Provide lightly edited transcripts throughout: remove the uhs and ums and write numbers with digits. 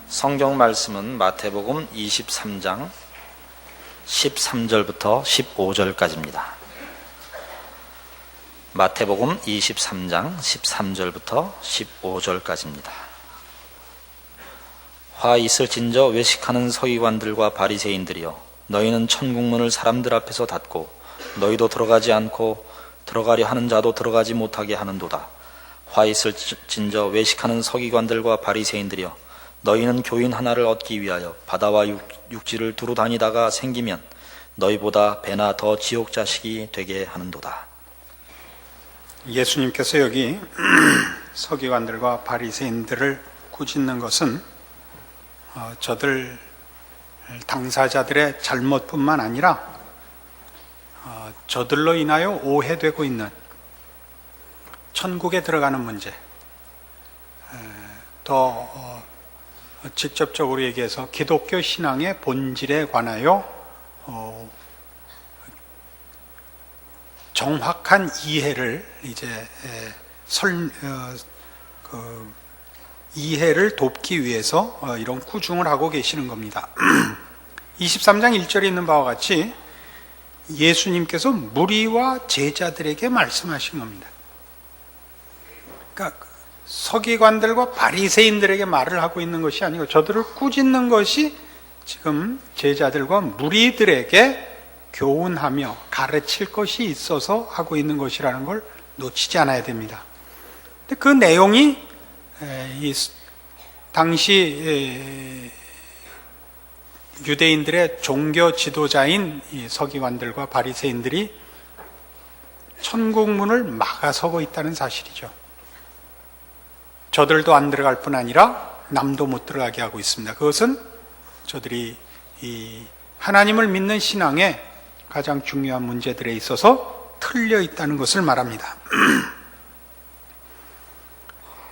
성경 말씀은 마태복음 23장 13절부터 15절까지입니다. 마태복음 23장 13절부터 15절까지입니다. 화 있을진저 외식하는 서기관들과 바리새인들이여, 너희는 천국문을 사람들 앞에서 닫고 너희도 들어가지 않고 들어가려 하는 자도 들어가지 못하게 하는도다. 화 있을진저 외식하는 서기관들과 바리새인들이여, 너희는 교인 하나를 얻기 위하여 바다와 육지를 두루 다니다가 생기면 너희보다 배나 더 지옥 자식이 되게 하는도다. 예수님께서 여기 서기관들과 바리새인들을 꾸짖는 것은 저들 당사자들의 잘못뿐만 아니라 저들로 인하여 오해되고 있는 천국에 들어가는 문제, 더 직접적으로 얘기해서 기독교 신앙의 본질에 관하여 정확한 이해를 이해를 돕기 위해서 이런 꾸중을 하고 계시는 겁니다. 23장 1절에 있는 바와 같이 예수님께서 무리와 제자들에게 말씀하신 겁니다. 그러니까 서기관들과 바리새인들에게 말을 하고 있는 것이 아니고 저들을 꾸짖는 것이 지금 제자들과 무리들에게 교훈하며 가르칠 것이 있어서 하고 있는 것이라는 걸 놓치지 않아야 됩니다. 근데 그 내용이 당시 유대인들의 종교 지도자인 이 서기관들과 바리새인들이 천국문을 막아서고 있다는 사실이죠. 저들도 안 들어갈 뿐 아니라 남도 못 들어가게 하고 있습니다. 그것은 저들이 이 하나님을 믿는 신앙의 가장 중요한 문제들에 있어서 틀려 있다는 것을 말합니다.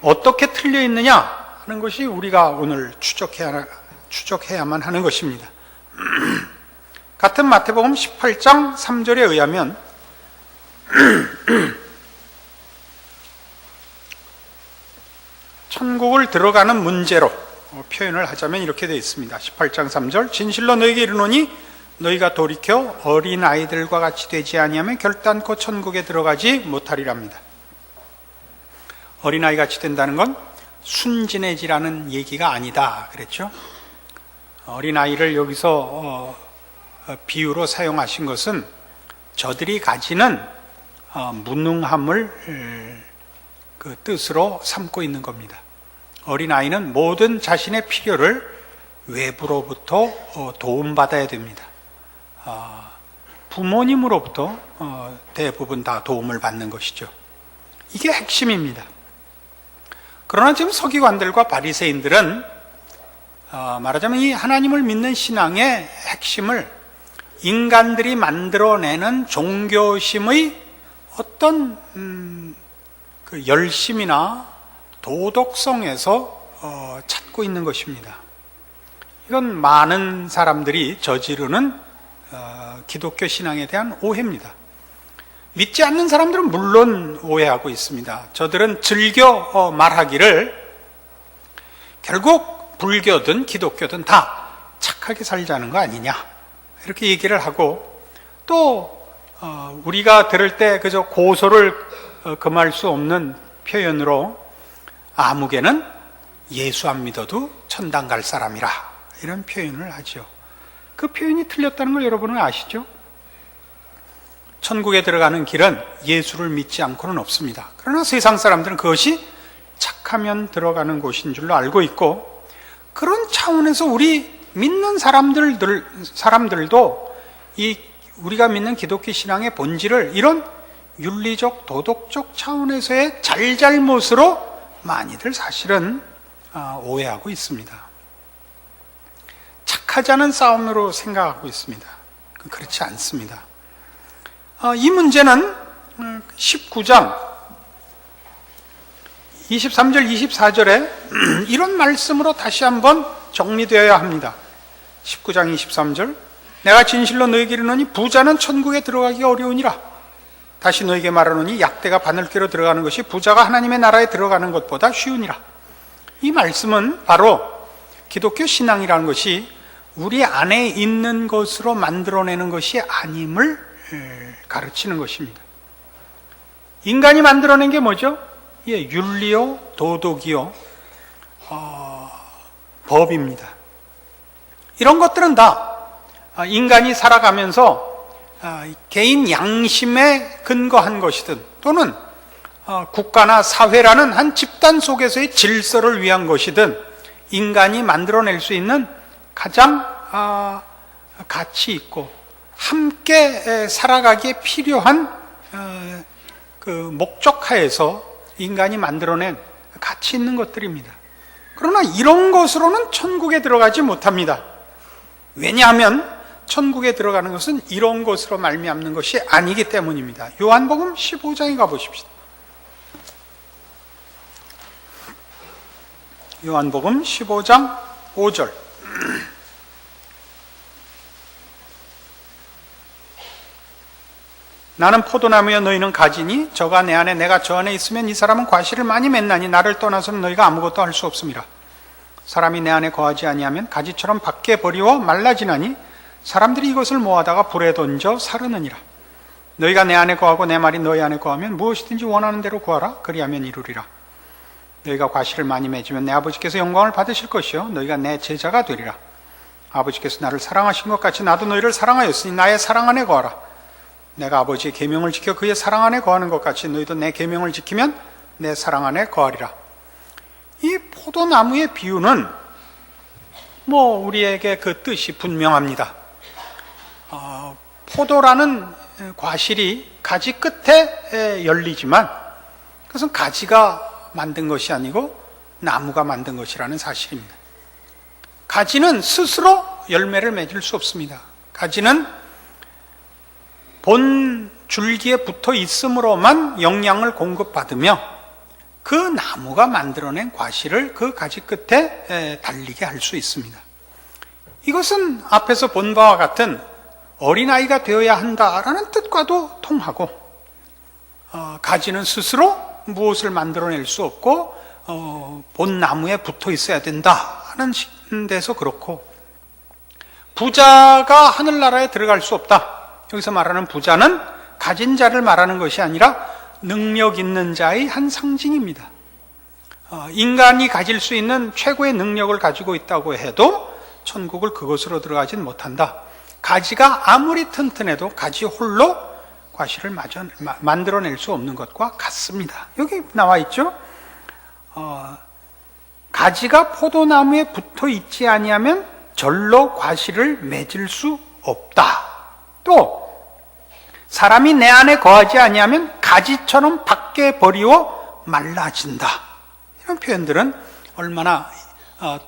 어떻게 틀려 있느냐 하는 것이 우리가 오늘 추적해야만 하는 것입니다. 같은 마태복음 18장 3절에 의하면 천국을 들어가는 문제로 표현을 하자면 이렇게 되어 있습니다. 18장 3절, 진실로 너희에게 이르노니 너희가 돌이켜 어린아이들과 같이 되지 아니하면 결단코 천국에 들어가지 못하리랍니다. 어린아이 같이 된다는 건 순진해지라는 얘기가 아니다 그랬죠. 어린아이를 여기서 비유로 사용하신 것은 저들이 가지는 무능함을 그 뜻으로 삼고 있는 겁니다. 어린아이는 모든 자신의 필요를 외부로부터 도움받아야 됩니다. 부모님으로부터 대부분 다 도움을 받는 것이죠. 이게 핵심입니다. 그러나 지금 서기관들과 바리새인들은 말하자면 이 하나님을 믿는 신앙의 핵심을 인간들이 만들어내는 종교심의 어떤 그 열심이나 도덕성에서 찾고 있는 것입니다. 이건 많은 사람들이 저지르는 기독교 신앙에 대한 오해입니다. 믿지 않는 사람들은 물론 오해하고 있습니다. 저들은 즐겨 말하기를 결국 불교든 기독교든 다 착하게 살자는 거 아니냐 이렇게 얘기를 하고, 또 우리가 들을 때 그저 고소를 금할 수 없는 표현으로 아무개는 예수 안 믿어도 천당 갈 사람이라 이런 표현을 하죠. 그 표현이 틀렸다는 걸 여러분은 아시죠? 천국에 들어가는 길은 예수를 믿지 않고는 없습니다. 그러나 세상 사람들은 그것이 착하면 들어가는 곳인 줄로 알고 있고, 그런 차원에서 우리 믿는 사람들도 이 우리가 믿는 기독교 신앙의 본질을 이런 윤리적 도덕적 차원에서의 잘잘못으로 많이들 사실은 오해하고 있습니다. 착하자는 싸움으로 생각하고 있습니다. 그렇지 않습니다. 이 문제는 19장 23절 24절에 이런 말씀으로 다시 한번 정리되어야 합니다. 19장 23절, 내가 진실로 너희에게 이르노니 부자는 천국에 들어가기 어려우니라. 다시 너희에게 말하노니 약대가 바늘귀로 들어가는 것이 부자가 하나님의 나라에 들어가는 것보다 쉬우니라. 이 말씀은 바로 기독교 신앙이라는 것이 우리 안에 있는 것으로 만들어내는 것이 아님을 가르치는 것입니다. 인간이 만들어낸 게 뭐죠? 예, 윤리요, 도덕이요, 법입니다. 이런 것들은 다 인간이 살아가면서 개인 양심에 근거한 것이든 또는 국가나 사회라는 한 집단 속에서의 질서를 위한 것이든 인간이 만들어낼 수 있는 가장 가치 있고 함께 살아가기에 필요한 그 목적하에서 인간이 만들어낸 가치 있는 것들입니다. 그러나 이런 것으로는 천국에 들어가지 못합니다. 왜냐하면 천국에 들어가는 것은 이런 것으로 말미암는 것이 아니기 때문입니다. 요한복음 15장에 가보십시다. 요한복음 15장 5절. 나는 포도나무여 너희는 가지니 저가 내 안에 내가 저 안에 있으면 이 사람은 과실을 많이 맺나니 나를 떠나서는 너희가 아무것도 할 수 없음이라. 사람이 내 안에 거하지 아니하면 가지처럼 밖에 버리워 말라지나니 사람들이 이것을 모아다가 불에 던져 사르느니라. 너희가 내 안에 거하고 내 말이 너희 안에 거하면 무엇이든지 원하는 대로 구하라. 그리하면 이루리라. 너희가 과실을 많이 맺으면 내 아버지께서 영광을 받으실 것이요 너희가 내 제자가 되리라. 아버지께서 나를 사랑하신 것 같이 나도 너희를 사랑하였으니 나의 사랑 안에 거하라. 내가 아버지의 계명을 지켜 그의 사랑 안에 거하는 것 같이 너희도 내 계명을 지키면 내 사랑 안에 거하리라. 이 포도나무의 비유는 우리에게 그 뜻이 분명합니다. 포도라는 과실이 가지 끝에 열리지만 그것은 가지가 만든 것이 아니고 나무가 만든 것이라는 사실입니다. 가지는 스스로 열매를 맺을 수 없습니다. 가지는 본 줄기에 붙어 있음으로만 영양을 공급받으며 그 나무가 만들어낸 과실을 그 가지 끝에 달리게 할 수 있습니다. 이것은 앞에서 본 바와 같은 어린아이가 되어야 한다라는 뜻과도 통하고 가지는 스스로 무엇을 만들어낼 수 없고 본 나무에 붙어 있어야 된다는 데서 그렇고 부자가 하늘나라에 들어갈 수 없다. 여기서 말하는 부자는 가진 자를 말하는 것이 아니라 능력 있는 자의 한 상징입니다. 인간이 가질 수 있는 최고의 능력을 가지고 있다고 해도 천국을 그것으로 들어가진 못한다. 가지가 아무리 튼튼해도 가지 홀로 과실을 만들어낼 수 없는 것과 같습니다. 여기 나와 있죠. 가지가 포도나무에 붙어 있지 아니하면 절로 과실을 맺을 수 없다. 또 사람이 내 안에 거하지 아니하면 가지처럼 밖에 버리워 말라진다. 이런 표현들은 얼마나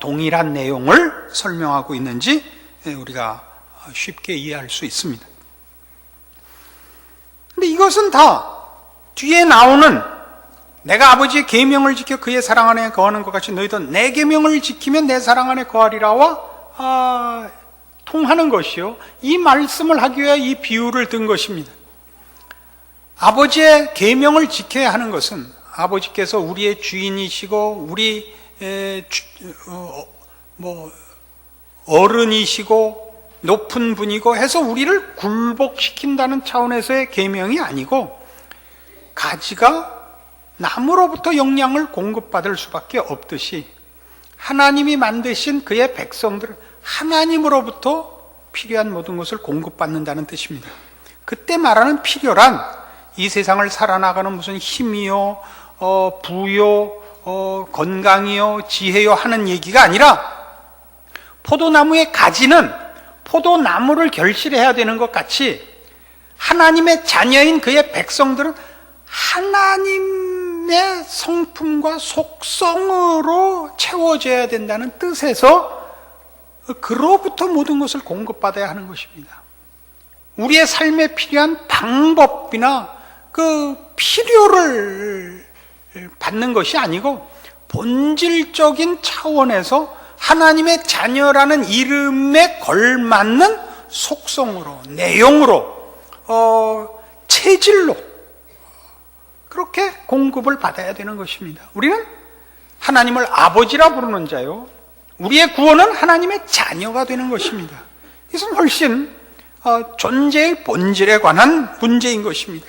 동일한 내용을 설명하고 있는지 우리가 쉽게 이해할 수 있습니다. 근데 이것은 다 뒤에 나오는 내가 아버지의 계명을 지켜 그의 사랑 안에 거하는 것 같이 너희도 내 계명을 지키면 내 사랑 안에 거하리라와 통하는 것이요. 이 말씀을 하기 위해 이 비유를 든 것입니다. 아버지의 계명을 지켜야 하는 것은 아버지께서 우리의 주인이시고 우리 어른이시고 높은 분이고 해서 우리를 굴복시킨다는 차원에서의 계명이 아니고 가지가 나무로부터 영양을 공급받을 수밖에 없듯이 하나님이 만드신 그의 백성들은 하나님으로부터 필요한 모든 것을 공급받는다는 뜻입니다. 그때 말하는 필요란 이 세상을 살아나가는 무슨 힘이요, 부요, 건강이요, 지혜요 하는 얘기가 아니라 포도나무의 가지는 포도나무를 결실해야 되는 것 같이 하나님의 자녀인 그의 백성들은 하나님의 성품과 속성으로 채워져야 된다는 뜻에서 그로부터 모든 것을 공급받아야 하는 것입니다. 우리의 삶에 필요한 방법이나 그 필요를 받는 것이 아니고 본질적인 차원에서 하나님의 자녀라는 이름에 걸맞는 속성으로, 내용으로, 체질로 그렇게 공급을 받아야 되는 것입니다. 우리는 하나님을 아버지라 부르는 자요, 우리의 구원은 하나님의 자녀가 되는 것입니다. 이것은 훨씬 존재의 본질에 관한 문제인 것입니다.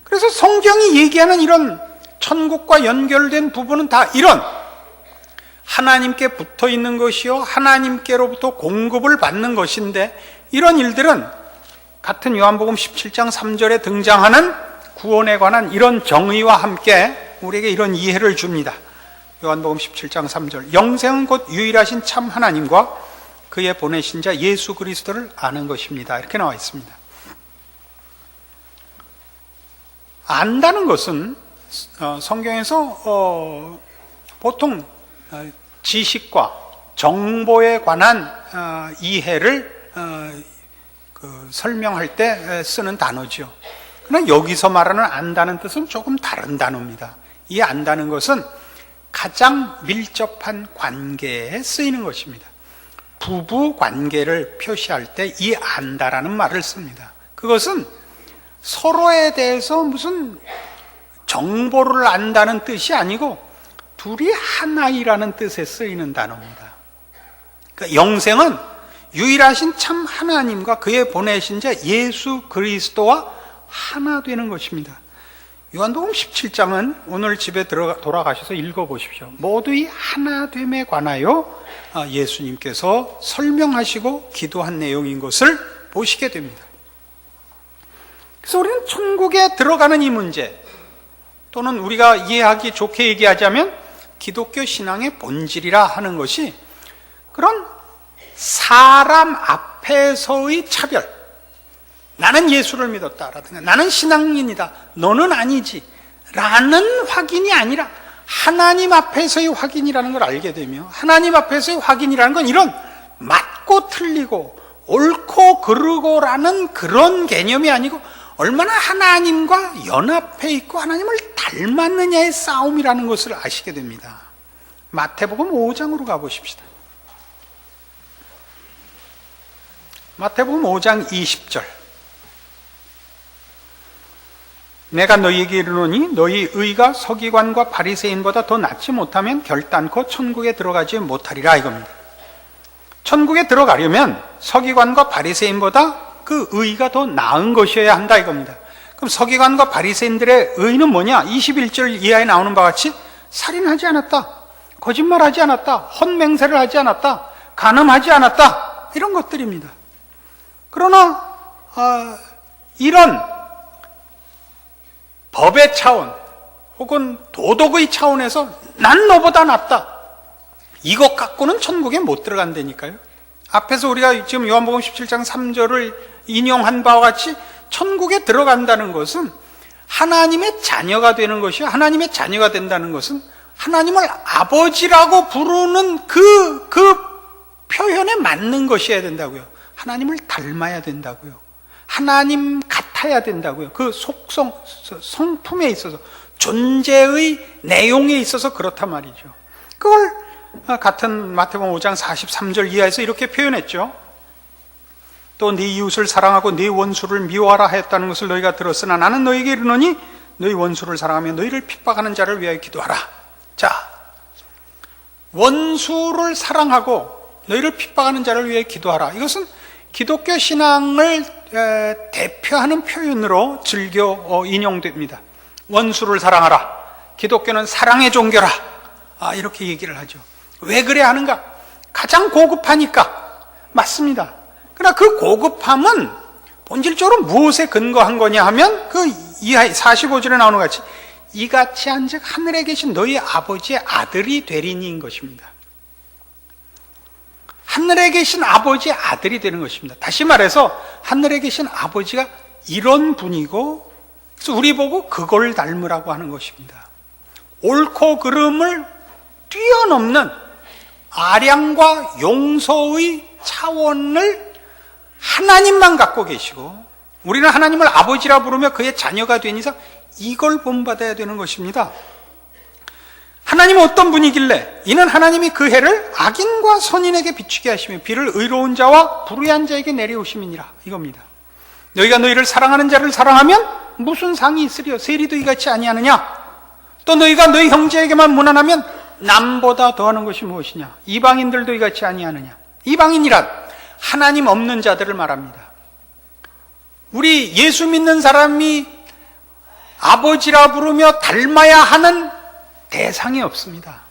그래서 성경이 얘기하는 이런 천국과 연결된 부분은 다 이런 하나님께 붙어 있는 것이요, 하나님께로부터 공급을 받는 것인데, 이런 일들은 같은 요한복음 17장 3절에 등장하는 구원에 관한 이런 정의와 함께 우리에게 이런 이해를 줍니다. 요한복음 17장 3절, 영생은 곧 유일하신 참 하나님과 그의 보내신 자 예수 그리스도를 아는 것입니다. 이렇게 나와 있습니다. 안다는 것은 성경에서 보통 지식과 정보에 관한 이해를 설명할 때 쓰는 단어죠. 그러나 여기서 말하는 안다는 뜻은 조금 다른 단어입니다. 이 안다는 것은 가장 밀접한 관계에 쓰이는 것입니다. 부부 관계를 표시할 때 이 안다라는 말을 씁니다. 그것은 서로에 대해서 무슨 정보를 안다는 뜻이 아니고 둘이 하나이라는 뜻에 쓰이는 단어입니다. 그러니까 영생은 유일하신 참 하나님과 그의 보내신 자 예수 그리스도와 하나 되는 것입니다. 요한복음 17장은 오늘 집에 돌아가셔서 읽어보십시오. 모두의 하나됨에 관하여 예수님께서 설명하시고 기도한 내용인 것을 보시게 됩니다. 그래서 우리는 천국에 들어가는 이 문제, 또는 우리가 이해하기 좋게 얘기하자면 기독교 신앙의 본질이라 하는 것이 그런 사람 앞에서의 차별, 나는 예수를 믿었다라든가 나는 신앙인이다, 너는 아니지 라는 확인이 아니라 하나님 앞에서의 확인이라는 걸 알게 되며, 하나님 앞에서의 확인이라는 건 이런 맞고 틀리고 옳고 그르고라는 그런 개념이 아니고 얼마나 하나님과 연합해 있고 하나님을 닮았느냐의 싸움이라는 것을 아시게 됩니다. 마태복음 5장으로 가보십시다. 마태복음 5장 20절, 내가 너희에게 이르노니 너희 의가 서기관과 바리새인보다 더 낫지 못하면 결단코 천국에 들어가지 못하리라, 이겁니다. 천국에 들어가려면 서기관과 바리새인보다 그 의가 더 나은 것이어야 한다, 이겁니다. 그럼 서기관과 바리새인들의 의는 뭐냐? 21절 이하에 나오는 바와 같이 살인하지 않았다, 거짓말하지 않았다, 헛맹세를 하지 않았다, 간음하지 않았다, 이런 것들입니다. 그러나 이런 법의 차원 혹은 도덕의 차원에서 난 너보다 낫다, 이것 갖고는 천국에 못 들어간다니까요. 앞에서 우리가 지금 요한복음 17장 3절을 인용한 바와 같이 천국에 들어간다는 것은 하나님의 자녀가 되는 것이요, 하나님의 자녀가 된다는 것은 하나님을 아버지라고 부르는 그 표현에 맞는 것이어야 된다고요. 하나님을 닮아야 된다고요. 하나님 같아야 된다고요. 그 속성, 성품에 있어서, 존재의 내용에 있어서 그렇단 말이죠. 그걸 같은 마태복음 5장 43절 이하에서 이렇게 표현했죠. 또 네 이웃을 사랑하고 네 원수를 미워하라 하였다는 것을 너희가 들었으나 나는 너희에게 이르노니 너희 원수를 사랑하며 너희를 핍박하는 자를 위하여 기도하라. 자, 원수를 사랑하고 너희를 핍박하는 자를 위하여 기도하라. 이것은 기독교 신앙을 대표하는 표현으로 즐겨 인용됩니다. 원수를 사랑하라. 기독교는 사랑의 종교라. 이렇게 얘기를 하죠. 왜 그래 하는가? 가장 고급하니까. 맞습니다. 그러나 그 고급함은 본질적으로 무엇에 근거한 거냐 하면 그 이하 45절에 나오는 것 같이 이같이 한즉 하늘에 계신 너희 아버지의 아들이 되리니인 것입니다. 하늘에 계신 아버지의 아들이 되는 것입니다. 다시 말해서 하늘에 계신 아버지가 이런 분이고, 그래서 우리 보고 그걸 닮으라고 하는 것입니다. 옳고 그름을 뛰어넘는 아량과 용서의 차원을 하나님만 갖고 계시고, 우리는 하나님을 아버지라 부르며 그의 자녀가 된 이상 이걸 본받아야 되는 것입니다. 하나님은 어떤 분이길래 이는 하나님이 그 해를 악인과 선인에게 비추게 하시며 비를 의로운 자와 불의한 자에게 내려오심이니라, 이겁니다. 너희가 너희를 사랑하는 자를 사랑하면 무슨 상이 있으리요? 세리도 이같이 아니하느냐? 또 너희가 너희 형제에게만 무난하면 남보다 더하는 것이 무엇이냐? 이방인들도 이같이 아니하느냐? 이방인이란 하나님 없는 자들을 말합니다. 우리 예수 믿는 사람이 아버지라 부르며 닮아야 하는 대상이 없습니다.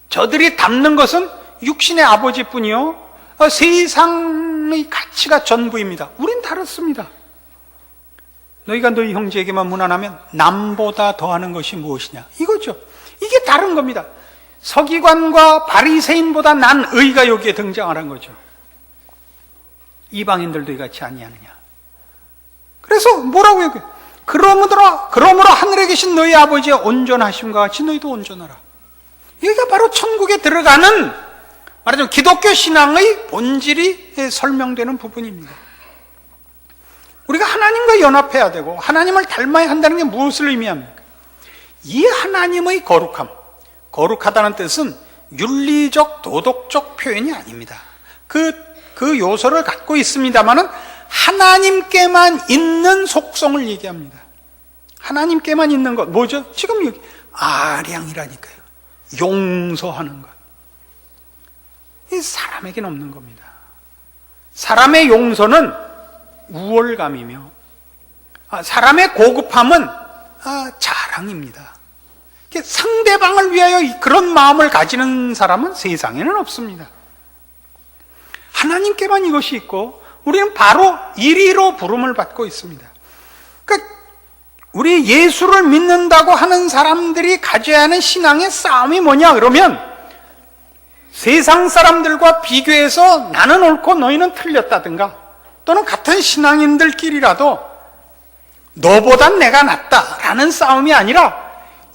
저들이 닮는 것은 육신의 아버지뿐이요, 세상의 가치가 전부입니다. 우린 다릅니다. 너희가 너희 형제에게만 무난하면 남보다 더하는 것이 무엇이냐? 이거죠. 이게 다른 겁니다. 서기관과 바리새인보다 난 의가 여기에 등장하는 거죠. 이방인들도 이같이 아니하느냐? 그래서 뭐라고 얘기해요? 그러므로 하늘에 계신 너희 아버지의 온전하심과 같이 너희도 온전하라. 여기가 바로 천국에 들어가는, 말하자면 기독교 신앙의 본질이 설명되는 부분입니다. 우리가 하나님과 연합해야 되고 하나님을 닮아야 한다는 게 무엇을 의미합니까? 이 하나님의 거룩함, 거룩하다는 뜻은 윤리적, 도덕적 표현이 아닙니다. 그 요소를 갖고 있습니다만은 하나님께만 있는 속성을 얘기합니다. 하나님께만 있는 것, 뭐죠? 지금 여기 아량이라니까요. 용서하는 것. 이 사람에게는 없는 겁니다. 사람의 용서는 우월감이며, 사람의 고급함은 자랑입니다. 상대방을 위하여 그런 마음을 가지는 사람은 세상에는 없습니다. 하나님께만 이것이 있고 우리는 바로 이리로 부름을 받고 있습니다. 그러니까 우리 예수를 믿는다고 하는 사람들이 가져야 하는 신앙의 싸움이 뭐냐 그러면, 세상 사람들과 비교해서 나는 옳고 너희는 틀렸다든가, 또는 같은 신앙인들끼리라도 너보단 내가 낫다라는 싸움이 아니라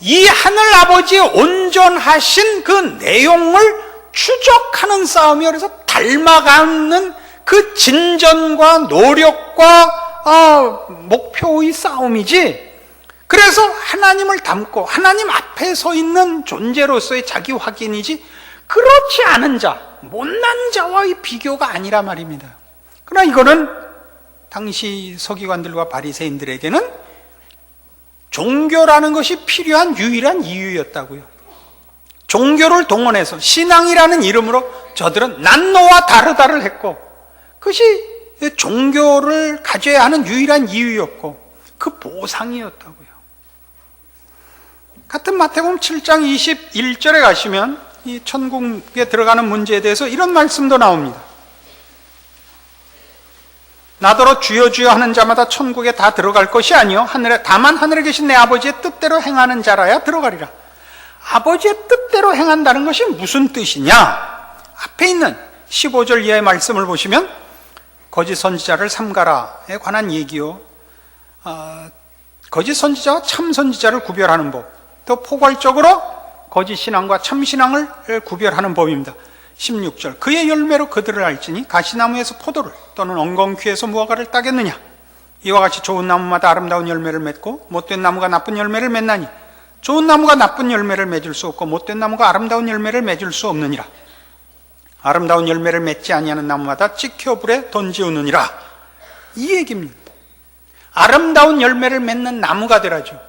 이 하늘 아버지의 온전하신 그 내용을 추적하는 싸움이요. 그래서 닮아가는 그 진전과 노력과 목표의 싸움이지, 그래서 하나님을 닮고 하나님 앞에 서 있는 존재로서의 자기 확인이지, 그렇지 않은 자, 못난 자와의 비교가 아니라 말입니다. 그러나 이거는 당시 서기관들과 바리새인들에게는 종교라는 것이 필요한 유일한 이유였다고요. 종교를 동원해서 신앙이라는 이름으로 저들은 난 너와 다르다를 했고, 그것이 종교를 가져야 하는 유일한 이유였고 그 보상이었다고요. 같은 마태복음 7장 21절에 가시면 이 천국에 들어가는 문제에 대해서 이런 말씀도 나옵니다. 나더러 주여 주여 하는 자마다 천국에 다 들어갈 것이 아니요 다만 하늘에 계신 내 아버지의 뜻대로 행하는 자라야 들어가리라. 아버지의 뜻대로 행한다는 것이 무슨 뜻이냐? 앞에 있는 15절 이하의 말씀을 보시면 거짓 선지자를 삼가라에 관한 얘기요, 거짓 선지자와 참 선지자를 구별하는 법, 또 포괄적으로 거짓 신앙과 참 신앙을 구별하는 법입니다. 16절, 그의 열매로 그들을 알지니 가시나무에서 포도를 또는 엉겅퀴에서 무화과를 따겠느냐? 이와 같이 좋은 나무마다 아름다운 열매를 맺고 못된 나무가 나쁜 열매를 맺나니 좋은 나무가 나쁜 열매를 맺을 수 없고 못된 나무가 아름다운 열매를 맺을 수 없느니라. 아름다운 열매를 맺지 아니하는 나무마다 찍혀 불에 던지우느니라. 이 얘기입니다. 아름다운 열매를 맺는 나무가 되라죠.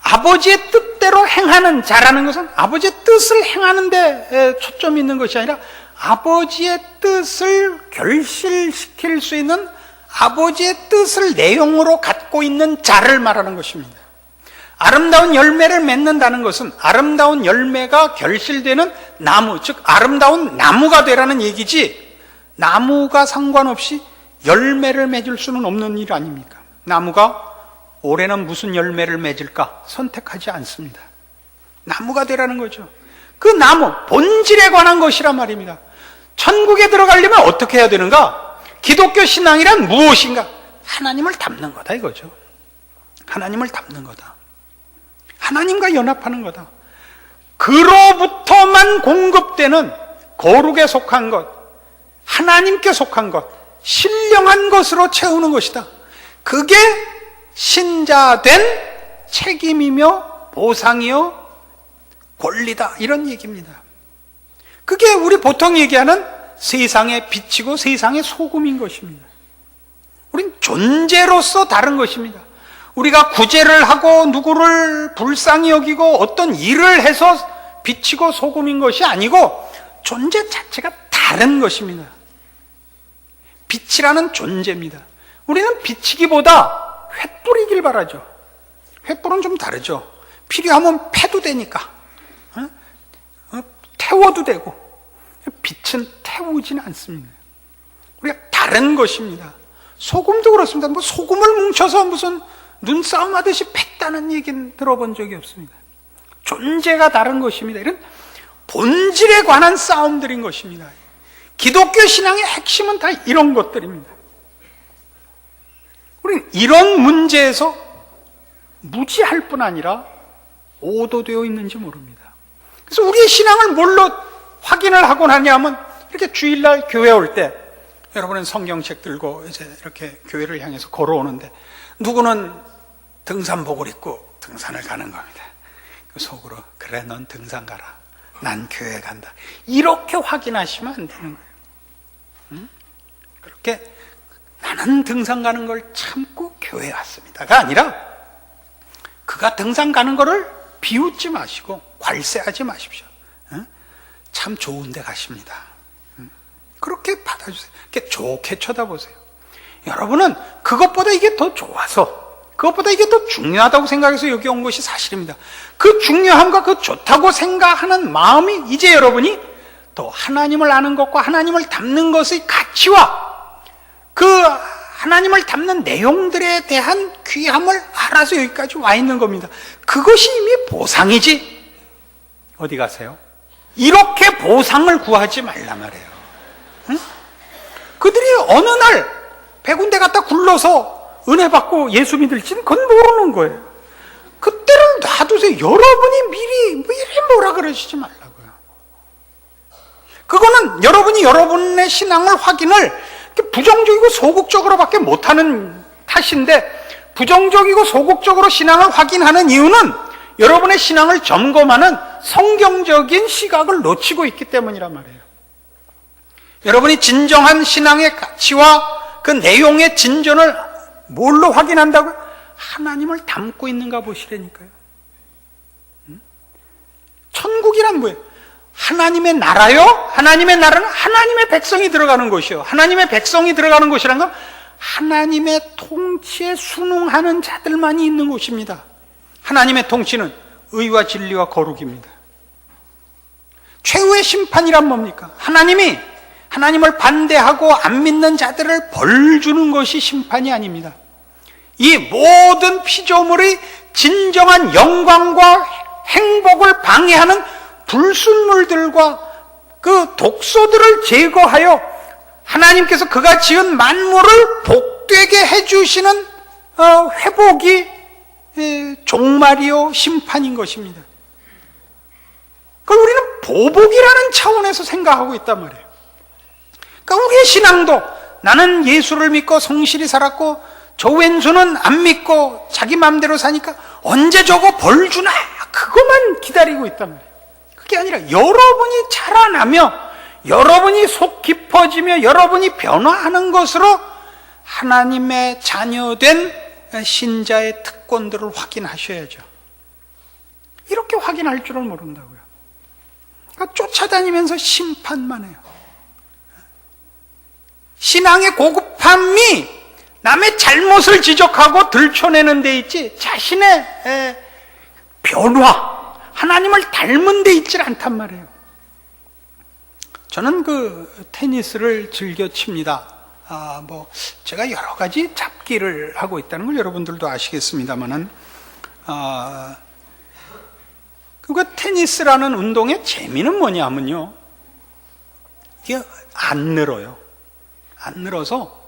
아버지의 뜻대로 행하는 자라는 것은 아버지의 뜻을 행하는 데 초점이 있는 것이 아니라 아버지의 뜻을 결실시킬 수 있는 아버지의 뜻을 내용으로 갖고 있는 자를 말하는 것입니다. 아름다운 열매를 맺는다는 것은 아름다운 열매가 결실되는 나무, 즉 아름다운 나무가 되라는 얘기지, 나무가 상관없이 열매를 맺을 수는 없는 일 아닙니까? 나무가 올해는 무슨 열매를 맺을까 선택하지 않습니다. 나무가 되라는 거죠. 그 나무, 본질에 관한 것이란 말입니다. 천국에 들어가려면 어떻게 해야 되는가? 기독교 신앙이란 무엇인가? 하나님을 닮는 거다 이거죠. 하나님을 닮는 거다. 하나님과 연합하는 거다. 그로부터만 공급되는 거룩에 속한 것, 하나님께 속한 것, 신령한 것으로 채우는 것이다. 그게 신자된 책임이며 보상이요 권리다, 이런 얘기입니다. 그게 우리 보통 얘기하는 세상의 빛이고 세상의 소금인 것입니다. 우린 존재로서 다른 것입니다. 우리가 구제를 하고 누구를 불쌍히 여기고 어떤 일을 해서 빛이고 소금인 것이 아니고 존재 자체가 다른 것입니다. 빛이라는 존재입니다. 우리는 빛이기보다 횃불이길 바라죠. 횃불은 좀 다르죠. 필요하면 패도 되니까, 태워도 되고. 빛은 태우지는 않습니다. 우리가 다른 것입니다. 소금도 그렇습니다. 뭐 소금을 뭉쳐서 무슨 눈싸움 하듯이 팼다는 얘기는 들어본 적이 없습니다. 존재가 다른 것입니다. 이런 본질에 관한 싸움들인 것입니다. 기독교 신앙의 핵심은 다 이런 것들입니다. 우리는 이런 문제에서 무지할 뿐 아니라 오도되어 있는지 모릅니다. 그래서 우리의 신앙을 뭘로 확인을 하곤 하냐면, 이렇게 주일날 교회 올 때 여러분은 성경책 들고 이제 이렇게 교회를 향해서 걸어오는데, 누구는 등산복을 입고 등산을 가는 겁니다. 속으로, 그래 넌 등산 가라, 난 교회 간다, 이렇게 확인하시면 안 되는 거예요. 그렇게 나는 등산 가는 걸 참고 교회 왔습니다가 아니라, 그가 등산 가는 거를 비웃지 마시고 괄세하지 마십시오. 참 좋은 데 가십니다. 그렇게 받아주세요. 이렇게 좋게 쳐다보세요. 여러분은 그것보다 이게 더 좋아서, 그것보다 이게 더 중요하다고 생각해서 여기 온 것이 사실입니다. 그 중요함과 그 좋다고 생각하는 마음이 이제 여러분이 또 하나님을 아는 것과 하나님을 닮는 것의 가치와 그 하나님을 닮는 내용들에 대한 귀함을 알아서 여기까지 와 있는 겁니다. 그것이 이미 보상이지. 어디 가세요? 이렇게 보상을 구하지 말라 말이에요. 응? 그들이 어느 날 100군데 갖다 굴러서 은혜 받고 예수 믿을지는 그건 모르는 거예요. 그때를 놔두세요. 여러분이 미리 뭐라 그러시지 말라고요. 그거는 여러분이 여러분의 신앙을 확인을 부정적이고 소극적으로밖에 못하는 탓인데, 부정적이고 소극적으로 신앙을 확인하는 이유는 여러분의 신앙을 점검하는 성경적인 시각을 놓치고 있기 때문이란 말이에요. 여러분이 진정한 신앙의 가치와 그 내용의 진전을 뭘로 확인한다고요? 하나님을 닮고 있는가 보시라니까요. 천국이란 뭐예요? 하나님의 나라요? 하나님의 나라는 하나님의 백성이 들어가는 곳이요. 하나님의 백성이 들어가는 곳이란 건 하나님의 통치에 순응하는 자들만이 있는 곳입니다. 하나님의 통치는 의와 진리와 거룩입니다. 최후의 심판이란 뭡니까? 하나님이 하나님을 반대하고 안 믿는 자들을 벌 주는 것이 심판이 아닙니다. 이 모든 피조물의 진정한 영광과 행복을 방해하는 불순물들과 그 독소들을 제거하여 하나님께서 그가 지은 만물을 복되게 해주시는 회복이 종말이요 심판인 것입니다. 그걸 우리는 보복이라는 차원에서 생각하고 있단 말이에요. 그러니까 우리의 신앙도, 나는 예수를 믿고 성실히 살았고 저 왼수는 안 믿고 자기 마음대로 사니까 언제 저거 벌 주나, 그것만 기다리고 있단 말이에요. 그게 아니라 여러분이 자라나며 여러분이 속 깊어지며 여러분이 변화하는 것으로 하나님의 자녀된 신자의 특권들을 확인하셔야죠. 이렇게 확인할 줄을 모른다고요. 그러니까 쫓아다니면서 심판만 해요. 신앙의 고급함이 남의 잘못을 지적하고 들춰내는 데 있지, 자신의 변화, 하나님을 닮은 데 있질 않단 말이에요. 저는 그 테니스를 즐겨 칩니다. 제가 여러 가지 잡기를 하고 있다는 걸 여러분들도 아시겠습니다만은, 그 테니스라는 운동의 재미는 뭐냐면요, 이게 안 늘어요. 안 늘어서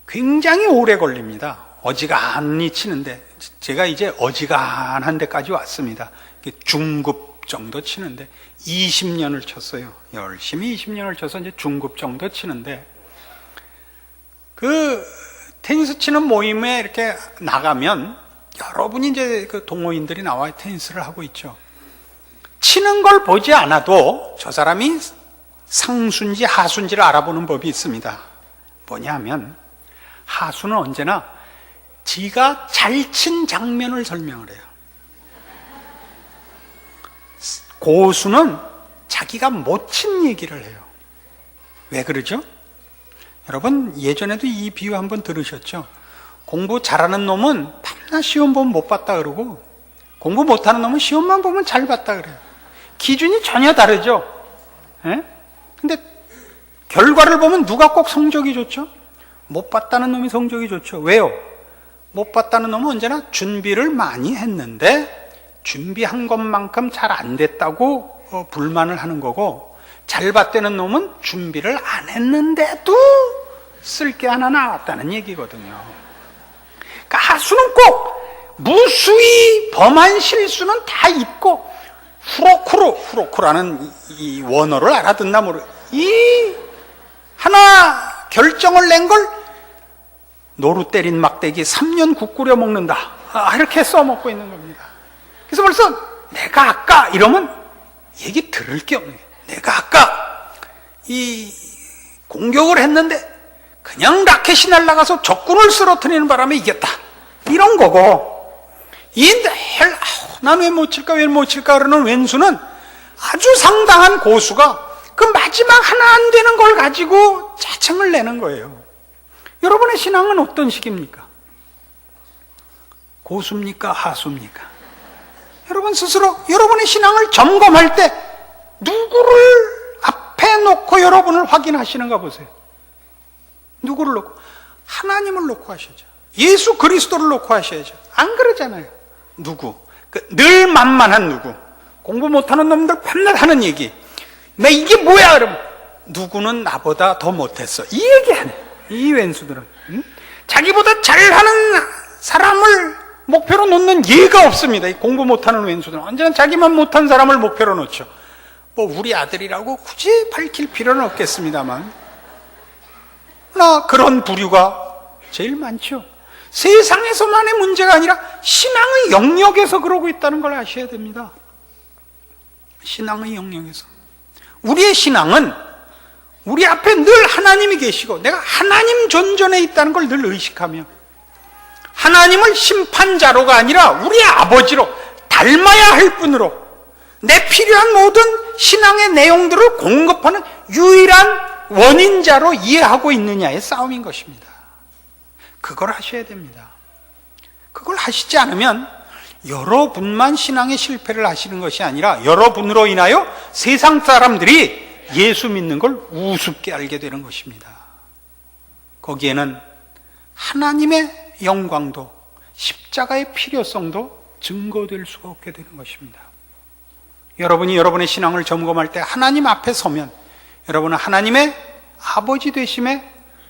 굉장히 오래 걸립니다. 어지간히 치는데, 제가 이제 어지간한 데까지 왔습니다. 중급 정도 치는데 20년을 쳤어요. 열심히 20년을 쳐서 이제 중급 정도 치는데, 그 테니스 치는 모임에 이렇게 나가면 여러분이 이제 그 동호인들이 나와 테니스를 하고 있죠. 치는 걸 보지 않아도 저 사람이 상수인지 하수인지를 알아보는 법이 있습니다. 뭐냐면, 하수는 언제나 지가 잘 친 장면을 설명을 해요. 고수는 자기가 못 친 얘기를 해요. 왜 그러죠? 여러분, 예전에도 이 비유 한번 들으셨죠? 공부 잘하는 놈은 밤낮 시험 보면 못 봤다 그러고, 공부 못하는 놈은 시험만 보면 잘 봤다 그래요. 기준이 전혀 다르죠? 예? 근데 결과를 보면 누가 꼭 성적이 좋죠? 못 봤다는 놈이 성적이 좋죠. 왜요? 못 봤다는 놈은 언제나 준비를 많이 했는데 준비한 것만큼 잘 안 됐다고 불만을 하는 거고, 잘 봤다는 놈은 준비를 안 했는데도 쓸 게 하나 나왔다는 얘기거든요. 그러니까 하수는 꼭 무수히 범한 실수는 다 있고, 후로쿠라는 이 원어를 알아듣나 이 하나 결정을 낸 걸 노루 때린 막대기 3년 국 끓여 먹는다, 이렇게 써먹고 있는 겁니다. 그래서 벌써 내가 아까 이러면 얘기 들을 게 없는 거예요. 내가 아까 이 공격을 했는데 그냥 라켓이 날아가서 적군을 쓰러뜨리는 바람에 이겼다, 이런 거고, 난 왜 못 칠까 그러는 왼수는 아주 상당한 고수가 그 마지막 하나 안 되는 걸 가지고 짜증을 내는 거예요. 여러분의 신앙은 어떤 식입니까? 고수입니까? 하수입니까? 여러분 스스로 여러분의 신앙을 점검할 때 누구를 앞에 놓고 여러분을 확인하시는가 보세요. 누구를 놓고? 하나님을 놓고 하셔야죠. 예수 그리스도를 놓고 하셔야죠. 안 그러잖아요. 누구? 늘 만만한 누구? 공부 못하는 놈들 밤낮 하는 얘기. 나 이게 뭐야? 그러면 누구는 나보다 더 못했어, 이 얘기 안 해요. 이 왼수들은 자기보다 잘하는 사람을 목표로 놓는 예가 없습니다. 이 공부 못하는 왼수들은 언제나 자기만 못한 사람을 목표로 놓죠. 뭐 우리 아들이라고 굳이 밝힐 필요는 없겠습니다만, 그런 부류가 제일 많죠. 세상에서만의 문제가 아니라 신앙의 영역에서 그러고 있다는 걸 아셔야 됩니다. 신앙의 영역에서. 우리의 신앙은 우리 앞에 늘 하나님이 계시고 내가 하나님 존전에 있다는 걸 늘 의식하며, 하나님을 심판자로가 아니라 우리의 아버지로 닮아야 할 뿐으로 내 필요한 모든 신앙의 내용들을 공급하는 유일한 원인자로 이해하고 있느냐의 싸움인 것입니다. 그걸 하셔야 됩니다. 그걸 하시지 않으면 여러분만 신앙의 실패를 하시는 것이 아니라 여러분으로 인하여 세상 사람들이 예수 믿는 걸 우습게 알게 되는 것입니다. 거기에는 하나님의 영광도 십자가의 필요성도 증거될 수가 없게 되는 것입니다. 여러분이 여러분의 신앙을 점검할 때 하나님 앞에 서면 여러분은 하나님의 아버지 되심의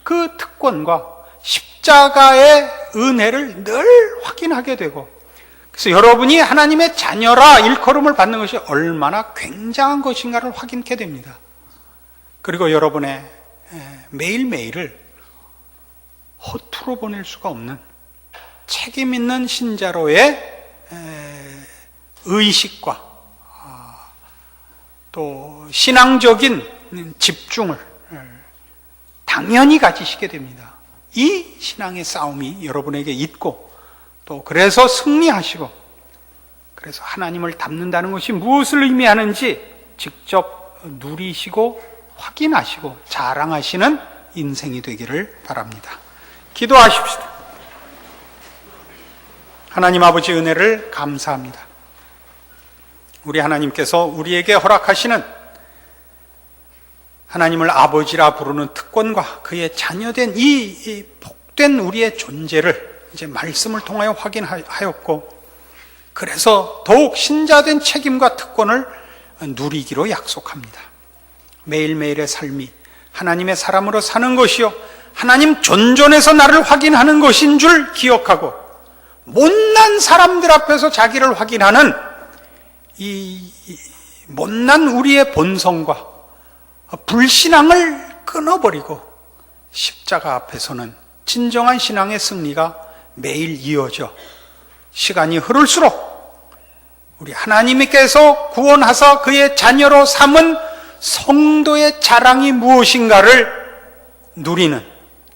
그 특권과 십자가의 은혜를 늘 확인하게 되고, 그래서 여러분이 하나님의 자녀라 일컬음을 받는 것이 얼마나 굉장한 것인가를 확인하게 됩니다. 그리고 여러분의 매일매일을 허투루 보낼 수가 없는 책임 있는 신자로의 의식과 또 신앙적인 집중을 당연히 가지시게 됩니다. 이 신앙의 싸움이 여러분에게 있고, 또 그래서 승리하시고, 그래서 하나님을 닮는다는 것이 무엇을 의미하는지 직접 누리시고 확인하시고 자랑하시는 인생이 되기를 바랍니다. 기도하십시다. 하나님 아버지 은혜를 감사합니다. 우리 하나님께서 우리에게 허락하시는 하나님을 아버지라 부르는 특권과 그의 자녀된 이 복된 우리의 존재를 이제 말씀을 통하여 확인하였고, 그래서 더욱 신자된 책임과 특권을 누리기로 약속합니다. 매일매일의 삶이 하나님의 사람으로 사는 것이요 하나님 존전에서 나를 확인하는 것인 줄 기억하고, 못난 사람들 앞에서 자기를 확인하는 이 못난 우리의 본성과 불신앙을 끊어버리고 십자가 앞에서는 진정한 신앙의 승리가 매일 이어져 시간이 흐를수록 우리 하나님께서 구원하사 그의 자녀로 삼은 성도의 자랑이 무엇인가를 누리는,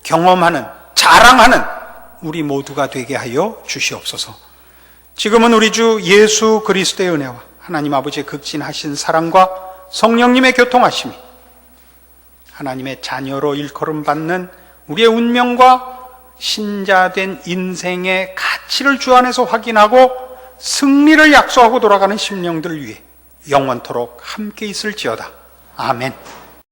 경험하는, 자랑하는 우리 모두가 되게 하여 주시옵소서. 지금은 우리 주 예수 그리스도의 은혜와 하나님 아버지의 극진하신 사랑과 성령님의 교통하심이 하나님의 자녀로 일컬음 받는 우리의 운명과 신자된 인생의 가치를 주 안에서 확인하고 승리를 약속하고 돌아가는 심령들 위해 영원토록 함께 있을지어다. 아멘.